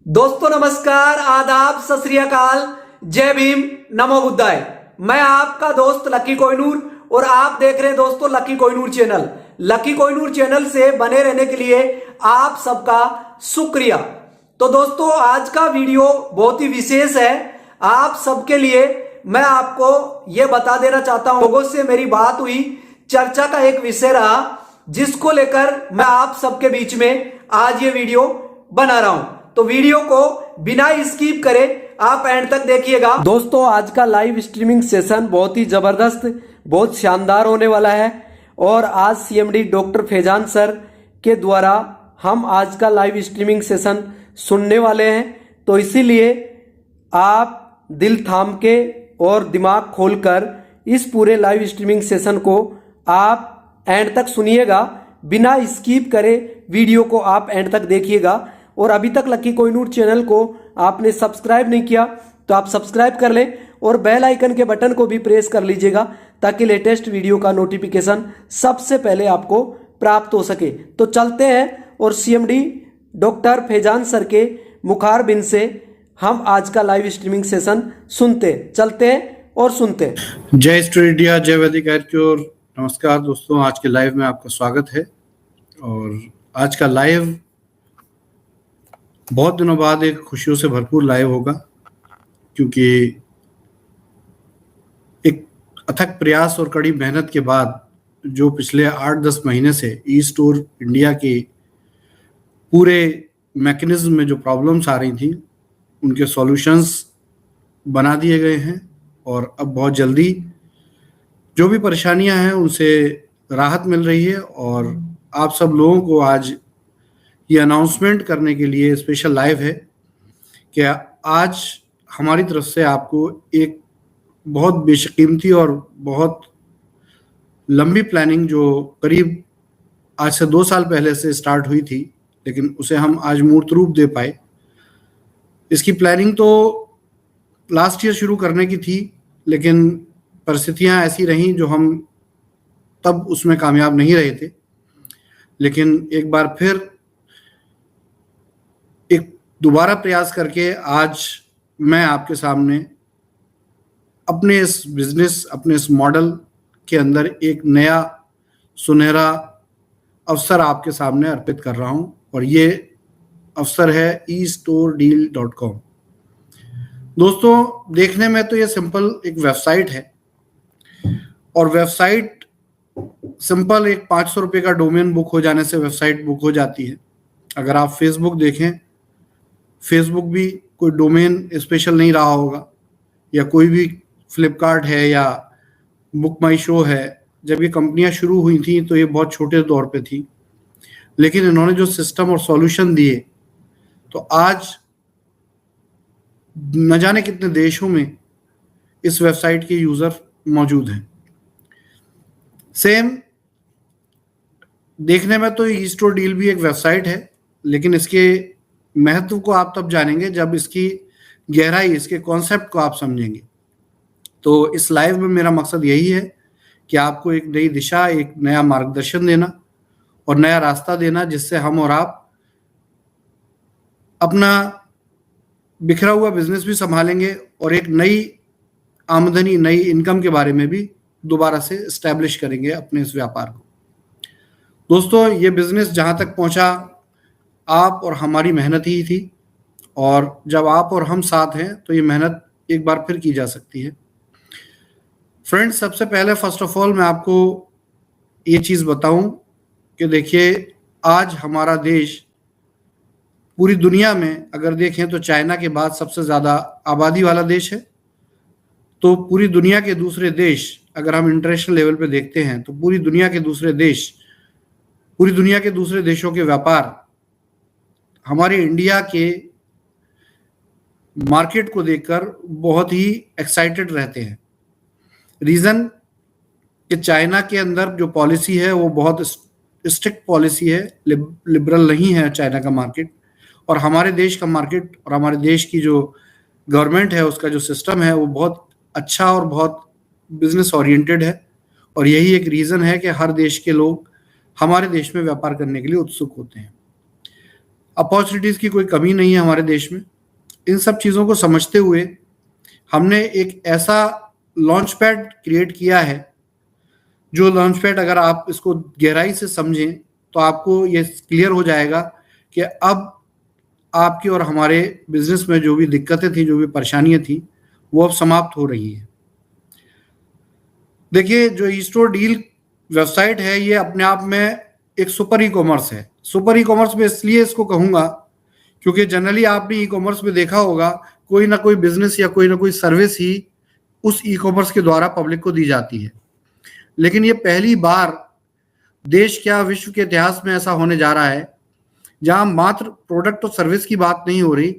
दोस्तों नमस्कार, आदाब, सत श्री अकाल, जय भीम, नमो बुद्धाय। मैं आपका दोस्त लकी कोहिनूर और आप देख रहे हैं दोस्तों lucky Kohinoor channel. Lucky Kohinoor channel से बने रहने के लिए आप सबका शुक्रिया। तो दोस्तों आज का वीडियो बहुत ही विशेष है आप सबके लिए। मैं आपको यह बता देना चाहता हूं, लोगों से मेरी बात हुई, चर्चा का एक विषय रहा जिसको लेकर मैं आप सबके बीच में आज ये वीडियो बना रहा हूं। तो वीडियो को बिना स्किप करे आप एंड तक देखिएगा। दोस्तों आज का लाइव स्ट्रीमिंग सेशन बहुत ही जबरदस्त, बहुत शानदार होने वाला है और आज सीएमडी डॉक्टर फैजान सर के द्वारा हम आज का लाइव स्ट्रीमिंग सेशन सुनने वाले हैं। तो इसीलिए आप दिल थाम के और दिमाग खोलकर इस पूरे लाइव स्ट्रीमिंग सेशन को आप एंड तक सुनिएगा, बिना स्किप करे वीडियो को आप एंड तक देखिएगा। और अभी तक लकी कोहिनूर चैनल को आपने सब्सक्राइब नहीं किया तो आप सब्सक्राइब कर लें और बेल आइकन के बटन को भी प्रेस कर लीजिएगा ताकि लेटेस्ट वीडियो का नोटिफिकेशन सबसे पहले आपको प्राप्त हो सके। तो चलते हैं और सीएमडी डॉक्टर फैजान सर के मुखार बिन से हम आज का लाइव स्ट्रीमिंग सेशन सुनते चलते हैं और सुनते हैं। जय स्टूडियो, जय वैदिक और नमस्कार दोस्तों, आज के लाइव में आपका स्वागत है। और आज का लाइव बहुत दिनों बाद एक खुशियों से भरपूर लाइव होगा, क्योंकि एक अथक प्रयास और कड़ी मेहनत के बाद जो पिछले 8-10 महीने से ई स्टोर इंडिया के पूरे मैकेनिज्म में जो प्रॉब्लम्स आ रही थी उनके सॉल्यूशंस बना दिए गए हैं और अब बहुत जल्दी जो भी परेशानियां हैं उनसे राहत मिल रही है। और आप सब लोगों को आज ये अनाउंसमेंट करने के लिए स्पेशल लाइव है कि आज हमारी तरफ से आपको एक बहुत बेशकीमती और बहुत लंबी प्लानिंग जो करीब आज से 2 साल पहले से स्टार्ट हुई थी, लेकिन उसे हम आज मूर्त रूप दे पाए। इसकी प्लानिंग तो लास्ट ईयर शुरू करने की थी, लेकिन परिस्थितियां ऐसी रहीं जो हम तब उसमें कामयाब नहीं रहे थे। लेकिन एक बार फिर एक दोबारा प्रयास करके आज मैं आपके सामने अपने इस बिजनेस, अपने इस मॉडल के अंदर एक नया सुनहरा अवसर आपके सामने अर्पित कर रहा हूं और ये अवसर है estoredeal.com। दोस्तों देखने में तो ये सिंपल एक वेबसाइट है और वेबसाइट सिंपल एक 500 रुपये का डोमेन बुक हो जाने से वेबसाइट बुक हो जाती है। अगर आप फेसबुक देखें, फेसबुक भी कोई डोमेन स्पेशल नहीं रहा होगा, या कोई भी फ्लिपकार्ट है या बुक माई शो है। जब ये कंपनियां शुरू हुई थी तो ये बहुत छोटे दौर पे थी, लेकिन इन्होंने जो सिस्टम और सॉल्यूशन दिए तो आज न जाने कितने देशों में इस वेबसाइट के यूजर मौजूद हैं। सेम देखने में तो ई स्टोर डील भी एक वेबसाइट है, लेकिन इसके महत्व को आप तब जानेंगे जब इसकी गहराई, इसके कॉन्सेप्ट को आप समझेंगे। तो इस लाइव में मेरा मकसद यही है कि आपको एक नई दिशा, एक नया मार्गदर्शन देना और नया रास्ता देना, जिससे हम और आप अपना बिखरा हुआ बिजनेस भी संभालेंगे और एक नई आमदनी, नई इनकम के बारे में भी दोबारा से एस्टैब्लिश करेंगे अपने इस व्यापार को। दोस्तों ये बिजनेस जहां तक पहुंचा आप और हमारी मेहनत ही थी, और जब आप और हम साथ हैं तो ये मेहनत एक बार फिर की जा सकती है। फ्रेंड्स, सबसे पहले फर्स्ट ऑफ ऑल मैं आपको ये चीज़ बताऊं कि देखिए आज हमारा देश पूरी दुनिया में अगर देखें तो चाइना के बाद सबसे ज़्यादा आबादी वाला देश है। तो पूरी दुनिया के दूसरे देश, अगर हम इंटरनेशनल लेवल पे देखते हैं तो पूरी दुनिया के दूसरे देशों के व्यापार हमारे इंडिया के मार्केट को देखकर बहुत ही एक्साइटेड रहते हैं। रीज़न कि चाइना के अंदर जो पॉलिसी है वो बहुत स्ट्रिक्ट पॉलिसी है, लिबरल नहीं है चाइना का मार्केट, और हमारे देश का मार्केट और हमारे देश की जो गवर्नमेंट है उसका जो सिस्टम है वो बहुत अच्छा और बहुत बिजनेस ओरिएंटेड है। और यही एक रीज़न है कि हर देश के लोग हमारे देश में व्यापार करने के लिए उत्सुक होते हैं। अपॉर्चुनिटीज की कोई कमी नहीं है हमारे देश में। इन सब चीज़ों को समझते हुए हमने एक ऐसा लॉन्च पैड क्रिएट किया है, जो लॉन्च पैड अगर आप इसको गहराई से समझें तो आपको ये क्लियर हो जाएगा कि अब आपकी और हमारे बिजनेस में जो भी दिक्कतें थी, जो भी परेशानियां थी, वो अब समाप्त हो रही हैं। देखिए, जो ई स्टोर डील वेबसाइट है, ये अपने आप में एक सुपर ई कॉमर्स है। सुपर ई कॉमर्स में इसलिए इसको कहूँगा क्योंकि जनरली आपने ई कॉमर्स में देखा होगा कोई ना कोई बिजनेस या कोई ना कोई सर्विस ही उस ई कॉमर्स के द्वारा पब्लिक को दी जाती है। लेकिन ये पहली बार देश क्या विश्व के इतिहास में ऐसा होने जा रहा है जहां मात्र प्रोडक्ट और सर्विस की बात नहीं हो रही।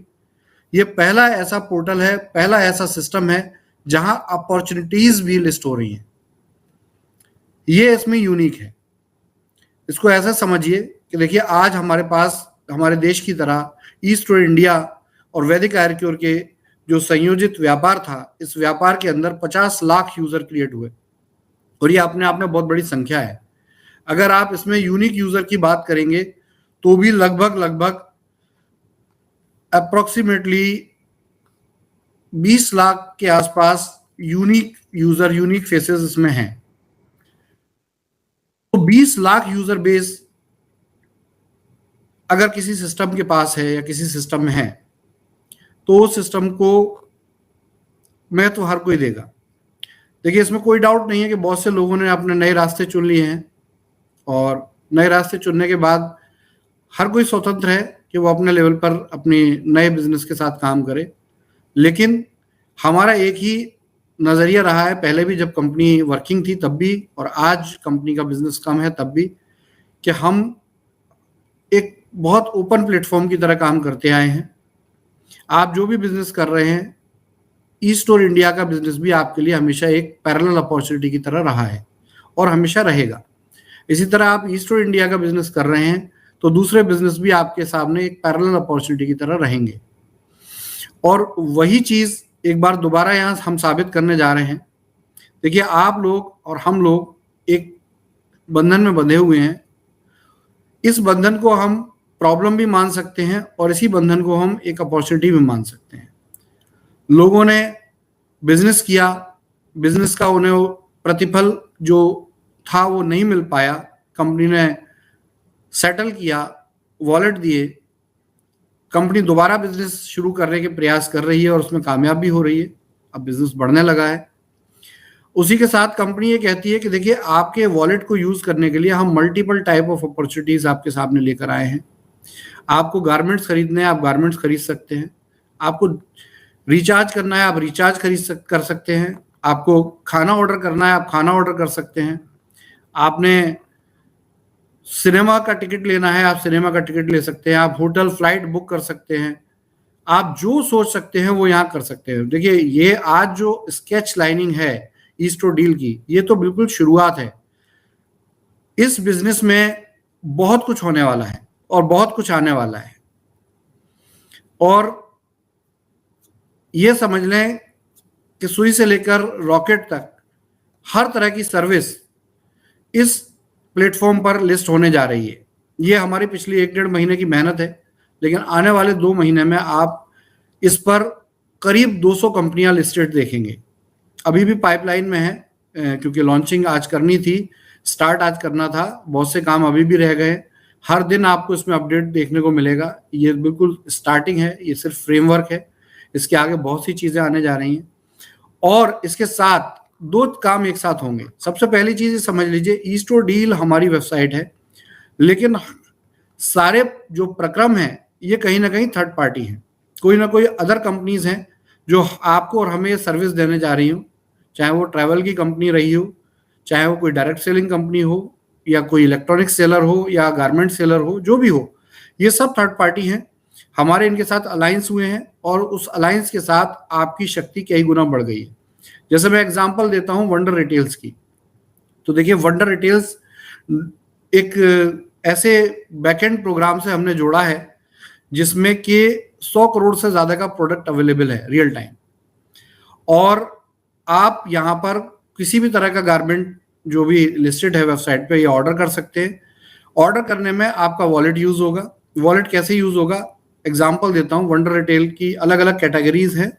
ये पहला ऐसा पोर्टल है, पहला ऐसा सिस्टम है जहां अपॉर्चुनिटीज भी लिस्ट हो रही हैं। ये इसमें यूनिक है। इसको ऐसा समझिए कि देखिए, आज हमारे पास हमारे देश की तरह ई स्टोर इंडिया और वैदिक आर्क्योर के जो संयोजित व्यापार था, इस व्यापार के अंदर 50 लाख यूजर क्रिएट हुए और ये अपने आप में बहुत बड़ी संख्या है। अगर आप इसमें यूनिक यूजर की बात करेंगे तो भी लगभग अप्रोक्सीमेटली 20 लाख के आसपास यूनिक यूजर, यूनिक फेसेस इसमें हैं। तो 20 लाख यूजर बेस अगर किसी सिस्टम के पास है या किसी सिस्टम में है तो उस सिस्टम को मैं तो हर कोई देगा। देखिए, इसमें कोई डाउट नहीं है कि बहुत से लोगों ने अपने नए रास्ते चुन लिए हैं और नए रास्ते चुनने के बाद हर कोई स्वतंत्र है कि वो अपने लेवल पर अपने नए बिजनेस के साथ काम करे। लेकिन हमारा एक ही नज़रिया रहा है, पहले भी जब कंपनी वर्किंग थी तब भी और आज कंपनी का बिजनेस कम है तब भी, कि हम एक बहुत ओपन प्लेटफॉर्म की तरह काम करते आए हैं। आप जो भी बिजनेस कर रहे हैं, ई स्टोर इंडिया का बिजनेस भी आपके लिए हमेशा एक पैरेलल अपॉर्चुनिटी की तरह रहा है और हमेशा रहेगा। इसी तरह आप ई स्टोर इंडिया का बिजनेस कर रहे हैं तो दूसरे बिजनेस भी आपके सामने एक पैरेलल अपॉर्चुनिटी की तरह रहेंगे। और वही चीज एक बार दोबारा यहाँ हम साबित करने जा रहे हैं। देखिए, आप लोग और हम लोग एक बंधन में बंधे हुए हैं। इस बंधन को हम प्रॉब्लम भी मान सकते हैं और इसी बंधन को हम एक अपॉर्चुनिटी भी मान सकते हैं। लोगों ने बिजनेस किया, बिजनेस का उन्हें प्रतिफल जो था वो नहीं मिल पाया, कंपनी ने सेटल किया, वॉलेट दिए, कंपनी दोबारा बिजनेस शुरू करने के प्रयास कर रही है और उसमें कामयाब भी हो रही है। अब बिजनेस बढ़ने लगा है। उसी के साथ कंपनी ये कहती है कि देखिए, आपके वॉलेट को यूज करने के लिए हम मल्टीपल टाइप ऑफ अपॉर्चुनिटीज आपके सामने लेकर आए हैं। आपको गारमेंट्स खरीदने हैं, आप गारमेंट्स खरीद सकते हैं। आपको रिचार्ज करना है, आप रिचार्ज कर सकते हैं। आपको खाना ऑर्डर करना है, आप खाना ऑर्डर कर सकते हैं। आपने सिनेमा का टिकट लेना है, आप सिनेमा का टिकट ले सकते हैं। आप होटल फ्लाइट बुक कर सकते हैं। आप जो सोच सकते हैं वो यहाँ कर सकते हैं। देखिए, ये आज जो स्केच लाइनिंग है ई स्टोर डील की, ये तो बिल्कुल शुरुआत है। इस बिजनेस में बहुत कुछ होने वाला है और बहुत कुछ आने वाला है। और ये समझ लें कि सुई से लेकर रॉकेट तक हर तरह की सर्विस इस प्लेटफॉर्म पर लिस्ट होने जा रही है। ये हमारी पिछली 1-1.5 महीने की मेहनत है, लेकिन आने वाले 2 महीने में आप इस पर करीब 200 कंपनियां लिस्टेड देखेंगे। अभी भी पाइपलाइन में है, क्योंकि लॉन्चिंग आज करनी थी, स्टार्ट आज करना था, बहुत से काम अभी भी रह गए। हर दिन आपको इसमें अपडेट देखने को मिलेगा। ये बिल्कुल स्टार्टिंग है, ये सिर्फ फ्रेमवर्क है। इसके आगे बहुत सी चीजें आने जा रही हैं और इसके साथ 2 काम एक साथ होंगे। सबसे पहली चीज समझ लीजिए, ई स्टोर डील हमारी वेबसाइट है, लेकिन सारे जो प्रक्रम है ये कहीं ना कहीं थर्ड पार्टी है। कोई ना कोई अदर कंपनीज हैं जो आपको और हमें सर्विस देने जा रही हो, चाहे वो ट्रैवल की कंपनी रही हो, चाहे वो कोई डायरेक्ट सेलिंग कंपनी हो, या कोई इलेक्ट्रॉनिक सेलर हो, या गारमेंट सेलर हो, जो भी हो, ये सब थर्ड पार्टी हैं। हमारे इनके साथ अलायंस हुए हैं और उस अलायंस के साथ आपकी शक्ति कई गुना बढ़ गई है। जैसे मैं एग्जांपल देता हूं वंडर रिटेल्स की, तो देखिए, वंडर रिटेल्स एक ऐसे बैकएंड प्रोग्राम से हमने जोड़ा है जिसमें कि 100 करोड़ से ज्यादा का प्रोडक्ट अवेलेबल है रियल टाइम, और आप यहाँ पर किसी भी तरह का गारमेंट जो भी लिस्टेड है वेबसाइट पे, ये ऑर्डर कर सकते हैं। ऑर्डर करने में आपका वॉलेट यूज होगा, वॉलेट कैसे यूज होगा, एग्जांपल देता हूँ। वंडर रिटेल की अलग अलग कैटेगरीज हैं,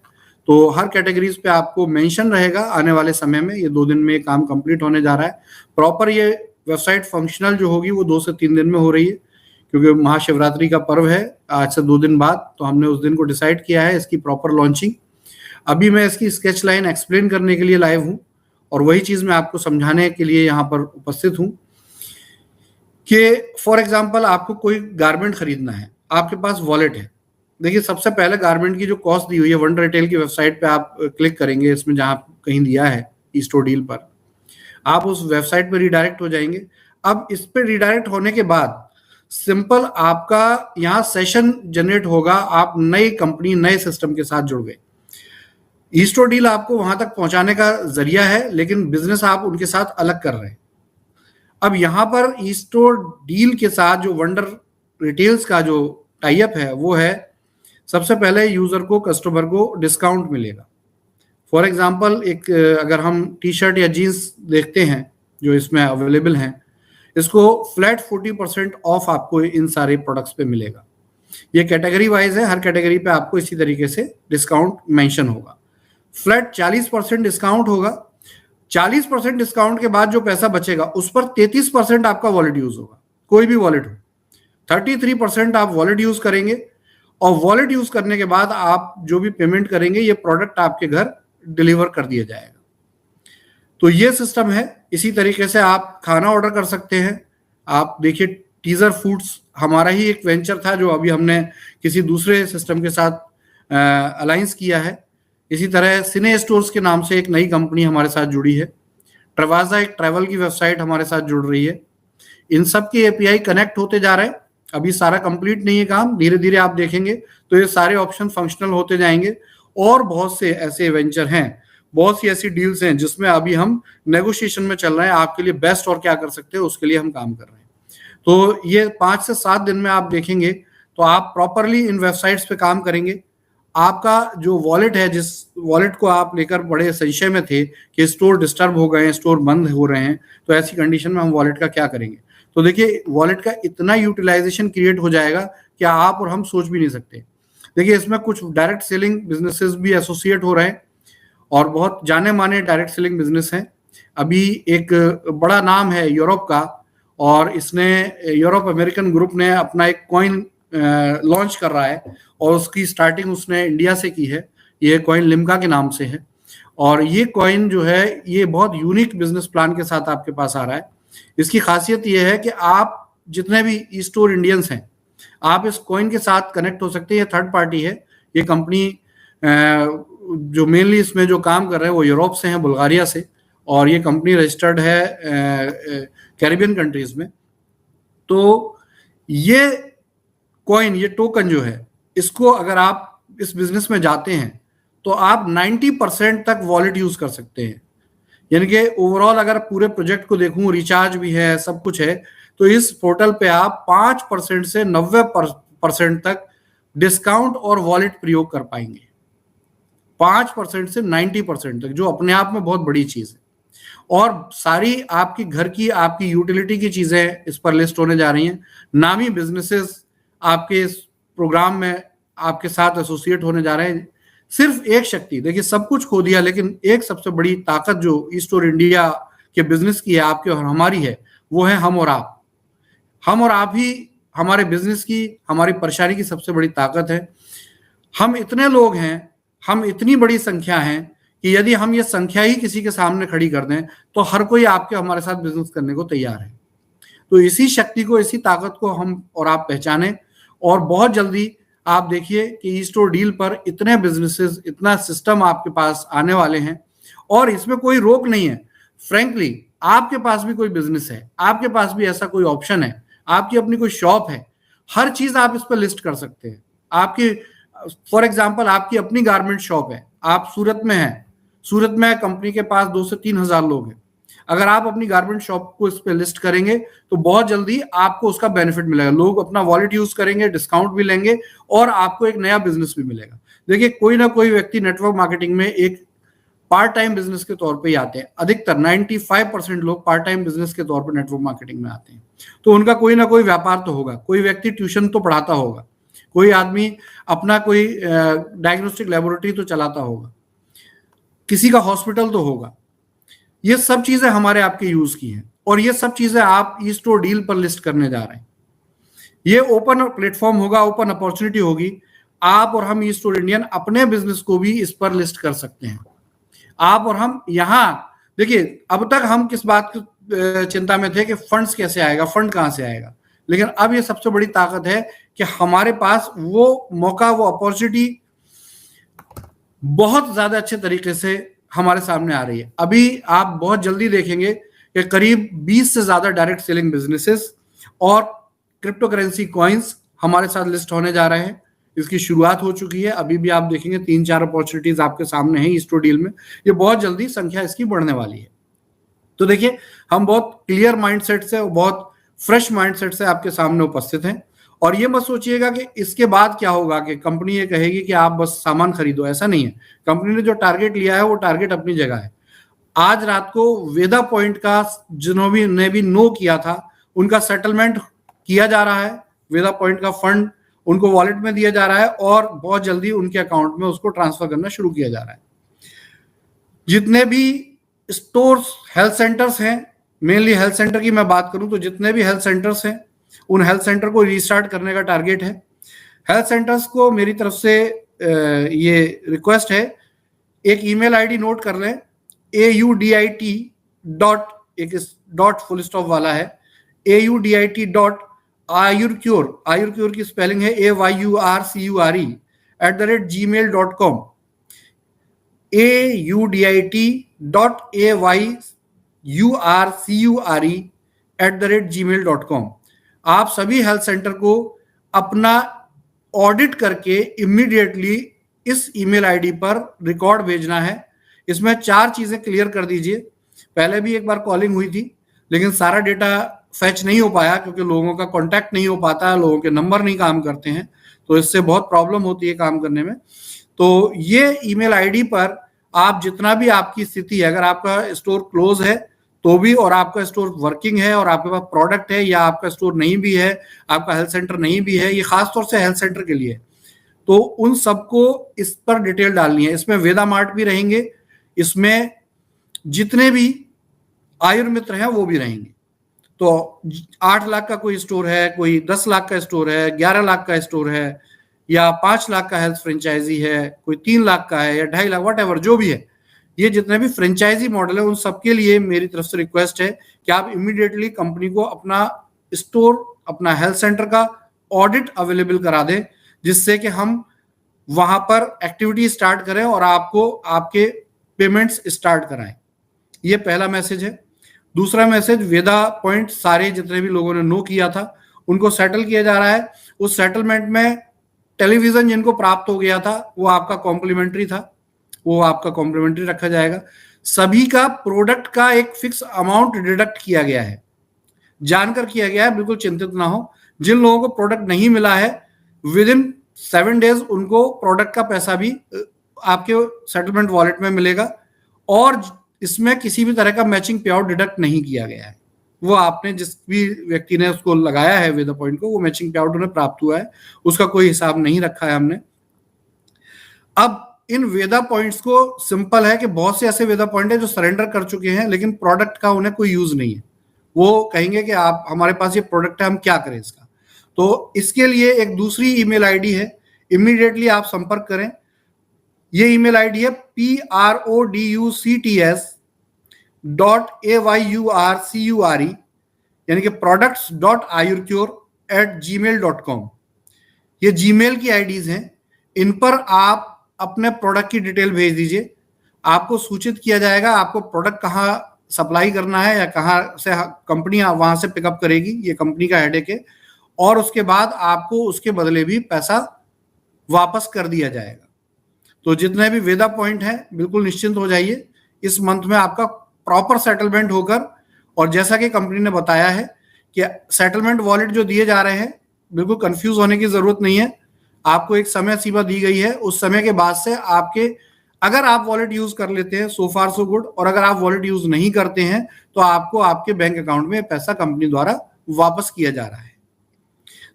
तो हर कैटेगरीज पे आपको मेंशन रहेगा आने वाले समय में। ये 2 दिन में काम कंप्लीट होने जा रहा है। प्रॉपर ये वेबसाइट फंक्शनल जो होगी वो 2 से 3 दिन में हो रही है, क्योंकि महाशिवरात्रि का पर्व है आज से 2 दिन बाद, तो हमने उस दिन को डिसाइड किया है इसकी प्रॉपर लॉन्चिंग। अभी मैं इसकी स्केच लाइन एक्सप्लेन करने के लिए लाइव हूँ, और वही चीज मैं आपको समझाने के लिए यहाँ पर उपस्थित हूँ कि फॉर एग्जाम्पल आपको कोई गारमेंट खरीदना है, आपके पास वॉलेट है। देखिए, सबसे पहले गारमेंट की जो कॉस्ट दी हुई है, वंडर रिटेल की वेबसाइट पे आप क्लिक करेंगे, इसमें जहां कहीं दिया है ई स्टोर डील पर, आप उस वेबसाइट पे रिडायरेक्ट हो जाएंगे। अब इस पे रिडायरेक्ट होने के बाद सिंपल आपका यहाँ सेशन जनरेट होगा, आप नई कंपनी नए सिस्टम के साथ जुड़ गए। ई स्टोर डील आपको वहां तक पहुंचाने का जरिया है, लेकिन बिजनेस आप उनके साथ अलग कर रहे हैं। अब यहाँ पर ई स्टोर डील के साथ जो वंडर रिटेल्स का जो टाई अप है वो है, सबसे पहले यूजर को, कस्टमर को डिस्काउंट मिलेगा। फॉर एग्जांपल, एक अगर हम टी शर्ट या जीन्स देखते हैं जो इसमें अवेलेबल हैं, इसको फ्लैट 40% ऑफ आपको इन सारे प्रोडक्ट्स पे मिलेगा। ये कैटेगरी वाइज है, हर कैटेगरी पे आपको इसी तरीके से डिस्काउंट मेंशन होगा। फ्लैट 40% डिस्काउंट होगा। 40% डिस्काउंट के बाद जो पैसा बचेगा उस पर 33% आपका वॉलेट यूज होगा, कोई भी वॉलेट हो। 33% आप वॉलेट यूज करेंगे, और वॉलेट यूज करने के बाद आप जो भी पेमेंट करेंगे ये प्रोडक्ट आपके घर डिलीवर कर दिया जाएगा। तो ये सिस्टम है। इसी तरीके से आप खाना ऑर्डर कर सकते हैं। आप देखिए, टीजर फूड्स हमारा ही एक वेंचर था जो अभी हमने किसी दूसरे सिस्टम के साथ अलायंस किया है। इसी तरह सिने स्टोर्स के नाम से एक नई कंपनी हमारे साथ जुड़ी है। ट्रवाजा एक ट्रैवल की वेबसाइट हमारे साथ जुड़ रही है। इन सब के एपीआई कनेक्ट होते जा रहे हैं। अभी सारा कंप्लीट नहीं है काम, धीरे धीरे आप देखेंगे तो ये सारे ऑप्शन फंक्शनल होते जाएंगे। और बहुत से ऐसे वेंचर हैं, बहुत सी ऐसी डील्स हैं जिसमें अभी हम नेगोशिएशन में चल रहे हैं। आपके लिए बेस्ट और क्या कर सकते हैं उसके लिए हम काम कर रहे हैं। तो ये 5 से 7 दिन में आप देखेंगे तो आप प्रॉपरली इन वेबसाइट्स पे काम करेंगे। आपका जो वॉलेट है, जिस वॉलेट को आप लेकर बड़े संशय में थे कि स्टोर डिस्टर्ब हो गए हैं, स्टोर बंद हो रहे हैं, तो ऐसी कंडीशन में हम वॉलेट का क्या करेंगे। तो देखिए, वॉलेट का इतना यूटिलाइजेशन क्रिएट हो जाएगा कि आप और हम सोच भी नहीं सकते। देखिए, इसमें कुछ डायरेक्ट सेलिंग बिजनेसेस भी एसोसिएट हो रहे हैं, और बहुत जाने माने डायरेक्ट सेलिंग बिजनेस हैं। अभी एक बड़ा नाम है यूरोप का, और इसने यूरोप अमेरिकन ग्रुप ने अपना एक कॉइन लॉन्च कर रहा है, और उसकी स्टार्टिंग उसने इंडिया से की है। ये कॉइन लिम्का के नाम से है, और ये कॉइन जो है ये बहुत यूनिक बिजनेस प्लान के साथ आपके पास आ रहा है। इसकी खासियत ये है कि आप जितने भी ई स्टोर इंडियंस हैं, आप इस कॉइन के साथ कनेक्ट हो सकते हैं। ये थर्ड पार्टी है। ये कंपनी जो मेनली इसमें जो काम कर रहे हैं वो यूरोप से हैं, बुल्गारिया से, और ये कंपनी रजिस्टर्ड है कैरिबियन कंट्रीज में। तो ये कॉइन, ये टोकन जो है, इसको अगर आप इस बिजनेस में जाते हैं तो आप 90% तक वॉलेट यूज कर सकते हैं। यानी कि ओवरऑल अगर पूरे प्रोजेक्ट को देखूं, रिचार्ज भी है, सब कुछ है, तो इस पोर्टल पे आप 5% से 90% तक डिस्काउंट और वॉलेट प्रयोग कर पाएंगे। 5% से 90% तक, जो अपने आप में बहुत बड़ी चीज है। और सारी आपकी घर की, आपकी यूटिलिटी की चीजें इस पर लिस्ट होने जा रही हैं। नामी बिजनेसेस आपके इस प्रोग्राम में आपके साथ एसोसिएट होने जा रहे हैं। सिर्फ एक शक्ति, देखिए सब कुछ खो दिया, लेकिन एक सबसे बड़ी ताकत जो ई स्टोर इंडिया के बिजनेस की है, आपके और हमारी है, वो है हम और आप। हम और आप ही हमारे बिजनेस की, हमारी परेशानी की सबसे बड़ी ताकत है। हम इतने लोग हैं, हम इतनी बड़ी संख्या हैं कि यदि हम ये संख्या ही किसी के सामने खड़ी कर दें तो हर कोई आपके हमारे साथ बिजनेस करने को तैयार है। तो इसी शक्ति को, इसी ताकत को हम और आप पहचाने, और बहुत जल्दी आप देखिए कि ई स्टोर डील पर इतने बिजनेसेस, इतना सिस्टम आपके पास आने वाले हैं, और इसमें कोई रोक नहीं है। फ्रैंकली, आपके पास भी कोई बिजनेस है, आपके पास भी ऐसा कोई ऑप्शन है, आपकी अपनी कोई शॉप है, हर चीज आप इस पर लिस्ट कर सकते हैं। आपकी फॉर एग्जांपल आपकी अपनी गारमेंट शॉप है, आप सूरत में हैं, सूरत में कंपनी के पास 2 से 3 हजार लोग हैं। अगर आप अपनी गारमेंट शॉप को इस पे लिस्ट करेंगे तो बहुत जल्दी आपको उसका बेनिफिट मिलेगा। लोग अपना वॉलेट यूज करेंगे, डिस्काउंट भी लेंगे, और आपको एक नया बिजनेस भी मिलेगा। देखिए, कोई ना कोई व्यक्ति नेटवर्क मार्केटिंग में एक पार्ट टाइम बिजनेस के तौर पे ही आते हैं। अधिकतर 95% लोग पार्ट टाइम बिजनेस के तौर पे नेटवर्क मार्केटिंग में आते हैं। तो उनका कोई ना कोई व्यापार तो होगा, कोई व्यक्ति ट्यूशन तो पढ़ाता होगा, कोई आदमी अपना कोई डायग्नोस्टिक लेबोरेटरी तो चलाता होगा, किसी का हॉस्पिटल तो होगा। ये सब चीजें हमारे आपके यूज की हैं और ये सब चीजें आप ई स्टोर डील पर लिस्ट करने जा रहे हैं। ये ओपन प्लेटफॉर्म होगा, ओपन अपॉर्चुनिटी होगी। आप और हम ई स्टोर इंडियन अपने बिजनेस को भी इस पर लिस्ट कर सकते हैं। आप और हम यहाँ देखिए, अब तक हम किस बात की चिंता में थे कि फंड्स कैसे आएगा, फंड कहाँ से आएगा, लेकिन अब ये सबसे बड़ी ताकत है कि हमारे पास वो मौका, वो अपॉर्चुनिटी बहुत ज्यादा अच्छे तरीके से हमारे सामने आ रही है। अभी आप बहुत जल्दी देखेंगे कि करीब 20 से ज्यादा डायरेक्ट सेलिंग बिजनेसेस और क्रिप्टो करेंसी कॉइन्स हमारे साथ लिस्ट होने जा रहे हैं। इसकी शुरुआत हो चुकी है, अभी भी आप देखेंगे 3-4 अपॉर्चुनिटीज आपके सामने हैं इस डील में। ये बहुत जल्दी संख्या इसकी बढ़ने वाली है। तो देखिए, हम बहुत क्लियर माइंडसेट से, बहुत फ्रेश माइंडसेट से आपके सामने उपस्थित हैं। और ये मत सोचिएगा कि इसके बाद क्या होगा, कि कंपनी ये कहेगी कि आप बस सामान खरीदो, ऐसा नहीं है। कंपनी ने जो टारगेट लिया है वो टारगेट अपनी जगह है। आज रात को वेदा पॉइंट का जिन्होंने भी नो किया था उनका सेटलमेंट किया जा रहा है। वेदा पॉइंट का फंड उनको वॉलेट में दिया जा रहा है और बहुत जल्दी उनके अकाउंट में उसको ट्रांसफर करना शुरू किया जा रहा है। जितने भी स्टोर्स, हेल्थ सेंटर्स हैं, मेनली हेल्थ सेंटर की मैं बात करूं तो जितने भी हेल्थ सेंटर्स हैं उन हेल्थ सेंटर को रीस्टार्ट करने का टारगेट है। हेल्थ सेंटर्स को मेरी तरफ से ये रिक्वेस्ट है, एक ईमेल आईडी नोट कर लें, AUDIT डॉट, एक डॉट फुल स्टॉप वाला है, AUDIT डॉट आयुरक्योर, आयुरक्योर की स्पेलिंग है AYURCURE @gmail.com, AUDIT dot AYURCURE @gmail.com। आप सभी हेल्थ सेंटर को अपना ऑडिट करके इमीडिएटली इस ईमेल आईडी पर रिकॉर्ड भेजना है। इसमें 4 चीजें क्लियर कर दीजिए। पहले भी एक बार कॉलिंग हुई थी लेकिन सारा डेटा फैच नहीं हो पाया क्योंकि लोगों का कांटेक्ट नहीं हो पाता है, लोगों के नंबर नहीं काम करते हैं, तो इससे बहुत प्रॉब्लम होती है काम करने में। तो ये ईमेल आईडी पर आप जितना भी आपकी स्थिति है, अगर आपका स्टोर क्लोज है तो भी, और आपका स्टोर वर्किंग है और आपके पास प्रोडक्ट है, या आपका स्टोर नहीं भी है, आपका हेल्थ सेंटर नहीं भी है, ये खास तौर से हेल्थ सेंटर के लिए, तो उन सबको इस पर डिटेल डालनी है। इसमें वेदा मार्ट भी रहेंगे, इसमें जितने भी आयुर्मित्र हैं वो भी रहेंगे। तो 8 लाख का कोई स्टोर है, कोई 10 लाख का स्टोर है, 11 लाख का स्टोर है, या 5 लाख का हेल्थ फ्रेंचाइजी है, कोई 3 लाख का है या 2.5 लाख, वट एवर जो भी है, ये जितने भी फ्रेंचाइजी मॉडल है उन सबके लिए मेरी तरफ से रिक्वेस्ट है कि आप इमीडिएटली कंपनी को अपना स्टोर, अपना हेल्थ सेंटर का ऑडिट अवेलेबल करा दें, जिससे कि हम वहां पर एक्टिविटी स्टार्ट करें और आपको आपके पेमेंट्स स्टार्ट कराएं। ये पहला मैसेज है। दूसरा मैसेज, वेदा पॉइंट सारे जितने भी लोगों ने नो किया था उनको सेटल किया जा रहा है। उस सेटलमेंट में टेलीविजन जिनको प्राप्त हो गया था वो आपका कॉम्प्लीमेंट्री था, वो आपका कॉम्प्लीमेंट्री रखा जाएगा। सभी का प्रोडक्ट का एक फिक्स अमाउंट डिडक्ट किया गया है, जानकर किया गया है, बिल्कुल चिंतित ना हो। जिन लोगों को प्रोडक्ट नहीं मिला है, विद इन 7 डेज उनको प्रोडक्ट का पैसा भी आपके सेटलमेंट वॉलेट में मिलेगा, और इसमें किसी भी तरह का मैचिंग पे आउट डिडक्ट नहीं किया गया है। वो आपने जिस भी व्यक्ति ने उसको लगाया है वेदा पॉइंट को, वो मैचिंग पे आउट उन्हें प्राप्त हुआ है, उसका कोई हिसाब नहीं रखा है हमने। अब इन वेदा पॉइंट्स को सिंपल है कि बहुत से ऐसे वेदा पॉइंट है जो सरेंडर कर चुके हैं लेकिन प्रोडक्ट का उन्हें कोई यूज नहीं है। वो कहेंगे कि आप, हमारे पास ये प्रोडक्ट है, हम क्या करें इसका। तो इसके लिए एक दूसरी ईमेल आईडी है, इमीडिएटली आप संपर्क करें। ये ईमेल आईडी है PRODUCTS.AYURCURE यानी कि products.ayurcure@gmail.com। ये जीमेल की आईडीज हैं, इन पर आप अपने प्रोडक्ट की डिटेल भेज दीजिए। आपको सूचित किया जाएगा आपको प्रोडक्ट कहाँ सप्लाई करना है या कहाँ से कंपनी वहां से पिकअप करेगी, ये कंपनी का हेडेक है, और उसके बाद आपको उसके बदले भी पैसा वापस कर दिया जाएगा। तो जितने भी वेदा पॉइंट हैं बिल्कुल निश्चिंत हो जाइए, इस मंथ में आपका प्रॉपर सेटलमेंट होकर, और जैसा कि कंपनी ने बताया है कि सेटलमेंट वॉलेट जो दिए जा रहे हैं, बिल्कुल कंफ्यूज होने की जरूरत नहीं है। आपको एक समय सीमा दी गई है, उस समय के बाद से आपके अगर आप वॉलेट यूज कर लेते हैं सो फार सो गुड, और अगर आप वॉलेट यूज नहीं करते हैं तो आपको आपके बैंक अकाउंट में पैसा कंपनी द्वारा वापस किया जा रहा है।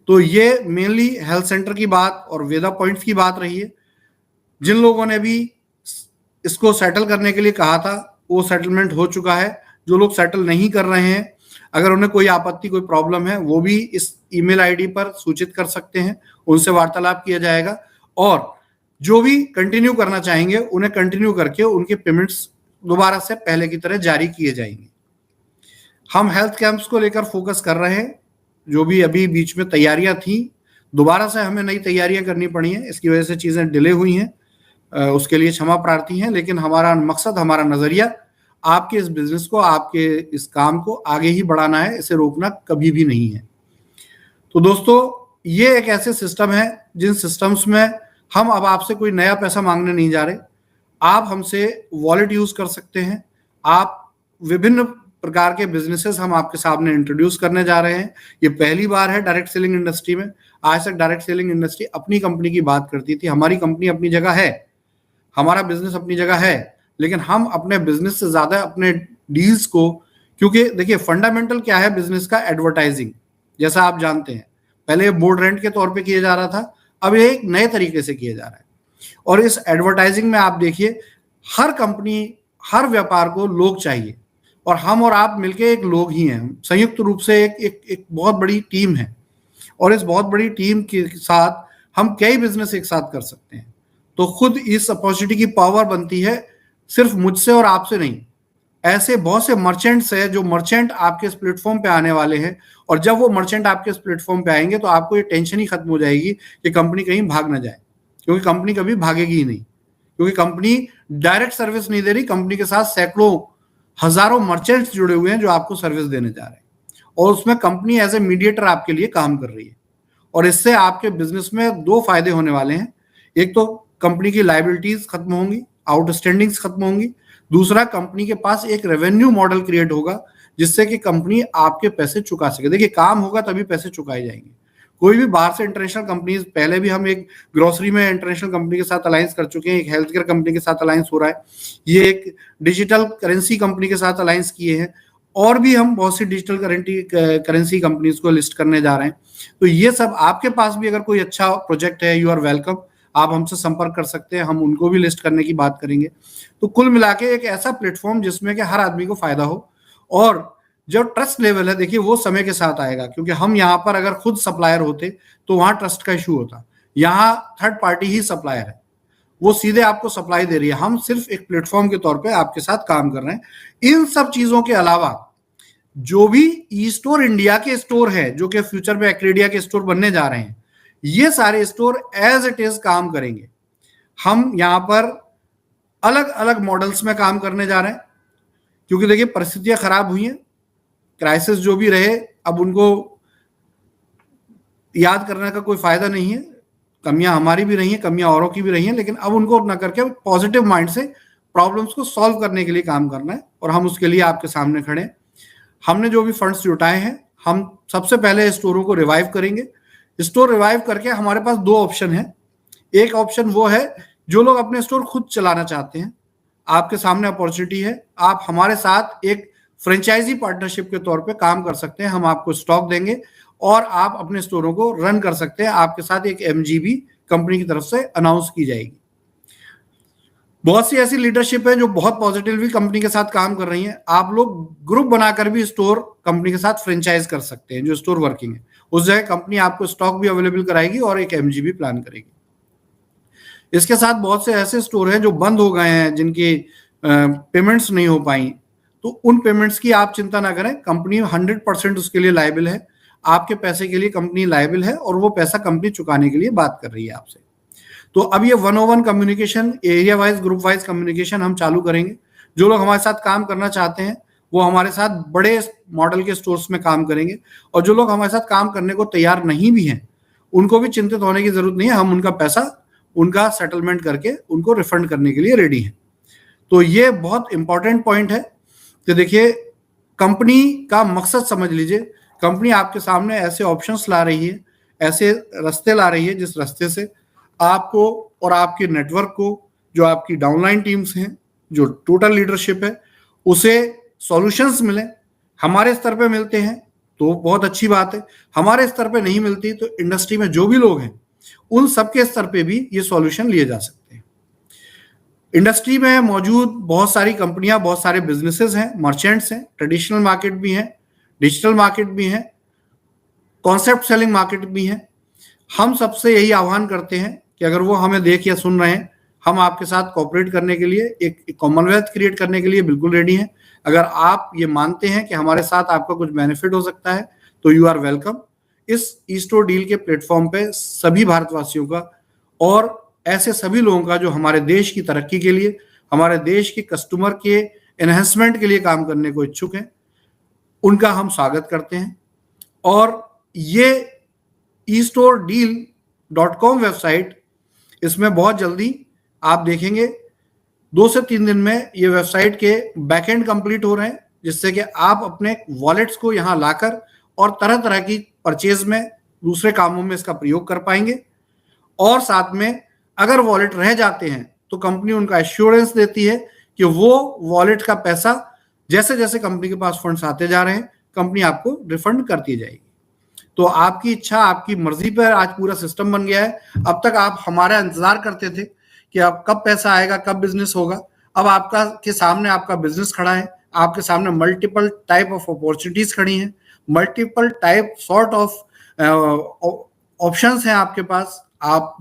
तो ये मेनली हेल्थ सेंटर की बात और वेदा पॉइंट्स की बात रही है। जिन लोगों ने भी इसको सेटल करने के लिए कहा था वो सेटलमेंट हो चुका है। जो लोग सेटल नहीं कर रहे हैं, अगर उन्हें कोई आपत्ति कोई प्रॉब्लम है, वो भी इस ईमेल आईडी पर सूचित कर सकते हैं, उनसे वार्तालाप किया जाएगा। और जो भी कंटिन्यू करना चाहेंगे उन्हें कंटिन्यू करके उनके पेमेंट्स दोबारा से पहले की तरह जारी किए जाएंगे। हम हेल्थ कैंप्स को लेकर फोकस कर रहे हैं। जो भी अभी बीच में तैयारियां थी, दोबारा से हमें नई तैयारियां करनी पड़ी हैं, इसकी वजह से चीजें डिले हुई हैं, उसके लिए क्षमा प्रार्थी हैं। लेकिन हमारा मकसद, हमारा नजरिया आपके इस बिजनेस को, आपके इस काम को आगे ही बढ़ाना है, इसे रोकना कभी भी नहीं है। तो दोस्तों, ये एक ऐसे सिस्टम है जिन सिस्टम्स में हम अब आपसे कोई नया पैसा मांगने नहीं जा रहे। आप हमसे वॉलेट यूज कर सकते हैं। आप विभिन्न प्रकार के बिजनेसेस हम आपके सामने इंट्रोड्यूस करने जा रहे हैं। ये पहली बार है डायरेक्ट सेलिंग इंडस्ट्री में। आज तक डायरेक्ट सेलिंग इंडस्ट्री अपनी कंपनी की बात करती थी। हमारी कंपनी अपनी जगह है, हमारा बिजनेस अपनी जगह है, लेकिन हम अपने बिजनेस से ज्यादा अपने डील्स को, क्योंकि देखिए फंडामेंटल क्या है बिजनेस का, एडवर्टाइजिंग। जैसा आप जानते हैं, पहले बोर्ड रेंट के तौर पे किया जा रहा था, अब ये एक नए तरीके से किया जा रहा है। और इस एडवर्टाइजिंग में आप देखिए, हर कंपनी, हर व्यापार को लोग चाहिए, और हम और आप मिलके एक लोग ही हैं। संयुक्त रूप से एक बहुत बड़ी टीम है, और इस बहुत बड़ी टीम के साथ हम कई बिजनेस एक साथ कर सकते हैं। तो खुद इस अपॉर्चुनिटी की पावर बनती है सिर्फ मुझसे और आपसे नहीं। ऐसे बहुत से मर्चेंट्स हैं, जो मर्चेंट आपके इस प्लेटफॉर्म पे आने वाले हैं, और जब वो मर्चेंट आपके इस प्लेटफॉर्म पे आएंगे तो आपको ये टेंशन ही खत्म हो जाएगी कि कंपनी कहीं भाग ना जाए, क्योंकि कंपनी कभी भागेगी ही नहीं। क्योंकि कंपनी डायरेक्ट सर्विस नहीं दे रही, कंपनी के साथ सैकड़ों हजारों मर्चेंट्स जुड़े हुए हैं जो आपको सर्विस देने जा रहे हैं, और उसमें कंपनी एज ए मीडिएटर आपके लिए काम कर रही है। और इससे आपके बिजनेस में दो फायदे होने वाले हैं। एक तो कंपनी की लायबिलिटीज खत्म होंगी, आउटस्टैंडिंग्स खत्म होंगी। दूसरा, कंपनी के पास एक रेवेन्यू मॉडल क्रिएट होगा जिससे कि कंपनी आपके पैसे चुका सके। देखिए, काम होगा तभी पैसे चुकाए जाएंगे। कोई भी बाहर से इंटरनेशनल कंपनीज, पहले भी हम एक ग्रोसरी में इंटरनेशनल कंपनी के साथ अलायंस कर चुके हैं, एक हेल्थ केयर कंपनी के साथ अलायंस हो रहा है, ये एक डिजिटल करेंसी कंपनी के साथ अलायंस किए हैं, और भी हम बहुत सी डिजिटल करेंसी कंपनीज को लिस्ट करने जा रहे हैं। तो ये सब, आपके पास भी अगर कोई अच्छा प्रोजेक्ट है, यू आर वेलकम, आप हमसे संपर्क कर सकते हैं, हम उनको भी लिस्ट करने की बात करेंगे। तो कुल मिला के एक ऐसा प्लेटफॉर्म जिसमें कि हर आदमी को फायदा हो। और जो ट्रस्ट लेवल है, देखिए वो समय के साथ आएगा, क्योंकि हम यहाँ पर अगर खुद सप्लायर होते तो वहां ट्रस्ट का इशू होता। यहाँ थर्ड पार्टी ही सप्लायर है, वो सीधे आपको सप्लाई दे रही है, हम सिर्फ एक प्लेटफॉर्म के तौर पे आपके साथ काम कर रहे हैं। इन सब चीजों के अलावा जो भी ई स्टोर इंडिया के स्टोर है, जो कि फ्यूचर में एक्रेडिया के स्टोर बनने जा रहे हैं, ये सारे स्टोर एज इट इज काम करेंगे। हम यहाँ पर अलग अलग मॉडल्स में काम करने जा रहे हैं, क्योंकि देखिए परिस्थितियां खराब हुई हैं, क्राइसिस जो भी रहे, अब उनको याद करने का कोई फायदा नहीं है। कमियां हमारी भी रही हैं, कमियां औरों की भी रही हैं, लेकिन अब उनको न करके पॉजिटिव माइंड से प्रॉब्लम्स को सॉल्व करने के लिए काम करना है, और हम उसके लिए आपके सामने खड़े हैं। हमने जो भी फंड्स जुटाए हैं, हम सबसे पहले स्टोरों को रिवाइव करेंगे। स्टोर रिवाइव करके हमारे पास दो ऑप्शन है। एक ऑप्शन वो है जो लोग अपने स्टोर खुद चलाना चाहते हैं, आपके सामने अपॉर्चुनिटी है, आप हमारे साथ एक फ्रेंचाइजी पार्टनरशिप के तौर पे काम कर सकते हैं। हम आपको स्टॉक देंगे और आप अपने स्टोरों को रन कर सकते हैं। आपके साथ एक एमजीबी कंपनी की तरफ से अनाउंस की जाएगी। बहुत सी ऐसी लीडरशिप है जो बहुत पॉजिटिवली कंपनी के साथ काम कर रही है। आप लोग ग्रुप बनाकर भी स्टोर कंपनी के साथ फ्रेंचाइज कर सकते हैं। जो स्टोर वर्किंग है उस जगह कंपनी आपको स्टॉक भी अवेलेबल कराएगी और एक एमजीबी प्लान करेगी। इसके साथ बहुत से ऐसे स्टोर हैं जो बंद हो गए हैं, जिनकी पेमेंट्स नहीं हो पाई, तो उन पेमेंट्स की आप चिंता ना करें। कंपनी 100% उसके लिए लायबल है। आपके पैसे के लिए कंपनी लायबल है, और वो पैसा कंपनी चुकाने के लिए बात कर रही है आपसे। तो अब ये 1-on-1 communication, area wise, group wise communication हम चालू करेंगे। जो लोग हमारे साथ काम करना चाहते हैं वो हमारे साथ बड़े मॉडल के स्टोर्स में काम करेंगे, और जो लोग हमारे साथ काम करने को तैयार नहीं भी हैं उनको भी चिंतित होने की जरूरत नहीं है। हम उनका पैसा, उनका सेटलमेंट करके उनको रिफंड करने के लिए रेडी हैं। तो ये बहुत इंपॉर्टेंट पॉइंट है कि देखिए, कंपनी का मकसद समझ लीजिए। कंपनी आपके सामने ऐसे ऑप्शंस ला रही है, ऐसे रास्ते ला रही है जिस रास्ते से आपको और आपके नेटवर्क को जो आपकी डाउनलाइन टीम्स हैं, जो टोटल लीडरशिप है, उसे सॉल्यूशंस मिले। हमारे स्तर पे मिलते हैं तो बहुत अच्छी बात है, हमारे स्तर पे नहीं मिलती तो इंडस्ट्री में जो भी लोग हैं उन सबके स्तर पे भी ये सॉल्यूशन लिए जा सकते हैं। इंडस्ट्री में मौजूद बहुत सारी कंपनियां, बहुत सारे बिजनेसेस हैं, मर्चेंट्स हैं, ट्रेडिशनल मार्केट भी हैं, डिजिटल मार्केट भी हैं, कॉन्सेप्ट सेलिंग मार्केट भी हैं। हम सबसे यही आह्वान करते हैं कि अगर वो हमें देख या सुन रहे हैं, हम आपके साथ कोऑपरेट करने के लिए, एक कॉमनवेल्थ क्रिएट करने के लिए बिल्कुल रेडी हैं। अगर आप ये मानते हैं कि हमारे साथ आपका कुछ बेनिफिट हो सकता है तो यू आर वेलकम। इस ई-स्टोर डील के प्लेटफॉर्म पे सभी भारतवासियों का और ऐसे सभी लोगों का जो हमारे देश की तरक्की के लिए, हमारे देश के कस्टमर के एनहेंसमेंट के लिए काम करने को इच्छुक हैं, उनका हम स्वागत करते हैं। और ये e-store-deal.com वेबसाइट, इसमें बहुत जल्दी आप देखेंगे 2 से 3 दिन में ये वेबसाइट के बैकएंड कंप्लीट हो रहे हैं, जिससे कि आप अपने वॉलेट्स को यहाँ लाकर और तरह तरह की परचेज में, दूसरे कामों में इसका प्रयोग कर पाएंगे। और साथ में अगर वॉलेट रह जाते हैं तो कंपनी उनका एश्योरेंस देती है कि वो वॉलेट का पैसा जैसे जैसे कंपनी के पास फंड्स आते जा रहे हैं, कंपनी आपको रिफंड करती जाएगी। तो आपकी इच्छा, आपकी मर्जी पर आज पूरा सिस्टम बन गया है। अब तक आप हमारा इंतजार करते थे कि अब कब पैसा आएगा, कब बिजनेस होगा। अब आपका के सामने आपका बिजनेस खड़ा है, आपके सामने मल्टीपल टाइप ऑफ अपॉर्चुनिटीज खड़ी हैं, multiple type sort of options हैं आपके पास। आप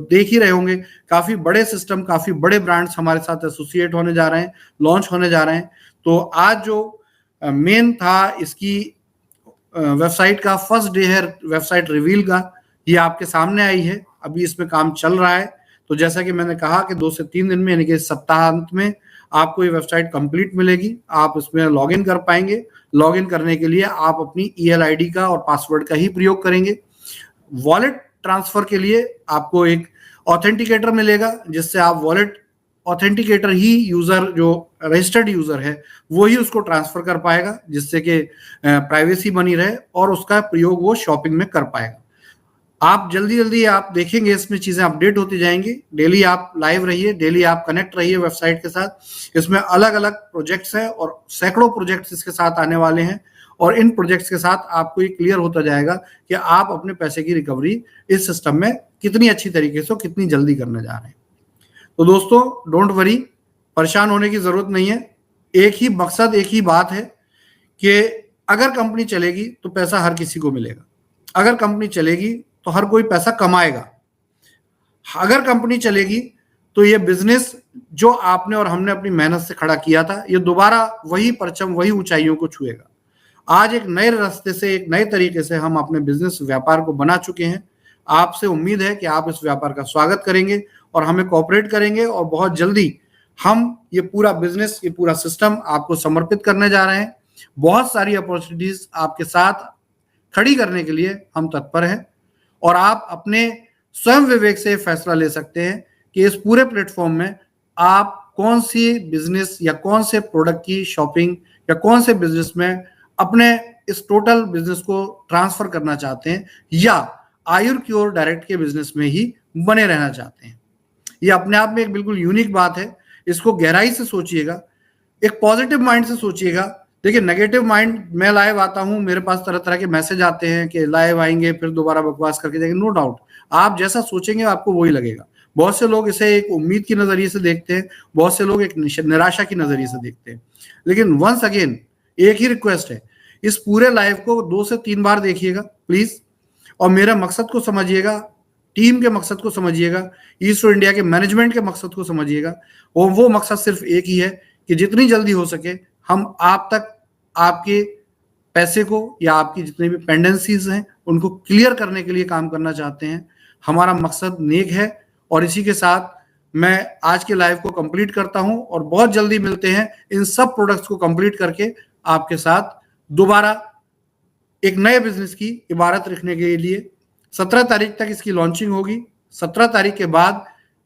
देख ही रहे होंगे, काफी बड़े सिस्टम, काफी बड़े ब्रांड्स हमारे साथ एसोसिएट होने जा रहे हैं, लॉन्च होने जा रहे हैं। तो आज जो मेन था इसकी वेबसाइट का, फर्स्ट डे है वेबसाइट रिवील का, ये आपके सामने आई है। अभी इसमें काम चल रहा है। तो जैसा कि मैंने कहा कि 2 से 3 दिन में, यानी कि सप्ताहांत में आपको ये वेबसाइट कंप्लीट मिलेगी। आप इसमें लॉगिन कर पाएंगे। लॉगिन करने के लिए आप अपनी ईमेल आईडी का और पासवर्ड का ही प्रयोग करेंगे। वॉलेट ट्रांसफर के लिए आपको एक ऑथेंटिकेटर मिलेगा, जिससे आप वॉलेट ऑथेंटिकेटर ही यूजर, जो रजिस्टर्ड यूजर है वो ही उसको ट्रांसफर कर पाएगा, जिससे कि प्राइवेसी बनी रहे और उसका प्रयोग वो शॉपिंग में कर पाएगा। आप जल्दी आप देखेंगे इसमें चीजें अपडेट होती जाएंगी। डेली आप लाइव रहिए, डेली आप कनेक्ट रहिए वेबसाइट के साथ। इसमें अलग अलग प्रोजेक्ट्स हैं और सैकड़ों प्रोजेक्ट्स इसके साथ आने वाले हैं। और इन प्रोजेक्ट्स के साथ आपको ये क्लियर होता जाएगा कि आप अपने पैसे की रिकवरी इस सिस्टम में कितनी अच्छी तरीके से, कितनी जल्दी करने जा रहे हैं। तो दोस्तों, डोंट वरी, परेशान होने की जरूरत नहीं है। एक ही मकसद, एक ही बात है कि अगर कंपनी चलेगी तो पैसा हर किसी को मिलेगा। अगर कंपनी चलेगी तो हर कोई पैसा कमाएगा। अगर कंपनी चलेगी तो ये बिजनेस जो आपने और हमने अपनी मेहनत से खड़ा किया था, ये दोबारा वही परचम, वही ऊंचाइयों को छुएगा। आज एक नए रास्ते से, एक नए तरीके से हम अपने बिजनेस व्यापार को बना चुके हैं। आपसे उम्मीद है कि आप इस व्यापार का स्वागत करेंगे और हमें कोऑपरेट करेंगे, और बहुत जल्दी हम ये पूरा बिजनेस, ये पूरा सिस्टम आपको समर्पित करने जा रहे हैं। बहुत सारी अपॉर्चुनिटीज आपके साथ खड़ी करने के लिए हम तत्पर हैं, और आप अपने स्वयं विवेक से फैसला ले सकते हैं कि इस पूरे प्लेटफॉर्म में आप कौन सी बिजनेस या कौन से प्रोडक्ट की शॉपिंग या कौन से बिजनेस में अपने इस टोटल बिजनेस को ट्रांसफर करना चाहते हैं, या आयुर्क्योर डायरेक्ट के बिजनेस में ही बने रहना चाहते हैं। ये अपने आप में एक बिल्कुल यूनिक बात है। इसको गहराई से सोचिएगा, एक पॉजिटिव माइंड से सोचिएगा। देखिए, नेगेटिव माइंड, मैं लाइव आता हूं, मेरे पास तरह तरह के मैसेज आते हैं कि लाइव आएंगे फिर दोबारा बकवास करके जाएंगे। नो डाउट, आप जैसा सोचेंगे आपको वही लगेगा। बहुत से लोग इसे एक उम्मीद की नजरिए से देखते हैं, बहुत से लोग एक निराशा की नजरिए से देखते हैं। लेकिन वंस अगेन एक ही रिक्वेस्ट है, इस पूरे लाइव को 2 से 3 बार देखिएगा प्लीज, और मेरा मकसद को समझिएगा, टीम के मकसद को समझिएगा, ई-स्टोर इंडिया के मैनेजमेंट के मकसद को समझिएगा। और वो मकसद सिर्फ एक ही है कि जितनी जल्दी हो सके हम आप तक आपके पैसे को या आपकी जितने भी पेंडेंसीज हैं उनको क्लियर करने के लिए काम करना चाहते हैं। हमारा मकसद नेक है, और इसी के साथ मैं आज के लाइव को कंप्लीट करता हूं, और बहुत जल्दी मिलते हैं इन सब प्रोडक्ट्स को कंप्लीट करके आपके साथ दोबारा एक नए बिजनेस की इबारत रखने के लिए। 17 तारीख तक इसकी लॉन्चिंग होगी। 17 तारीख के बाद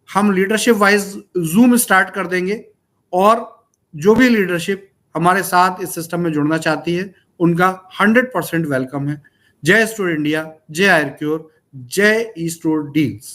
हम लीडरशिप वाइज जूम स्टार्ट कर देंगे, और जो भी लीडरशिप हमारे साथ इस सिस्टम में जुड़ना चाहती है उनका 100% वेलकम है। जय स्टोर इंडिया, जय आयुर्क्योर, जय ई-स्टोर डील्स।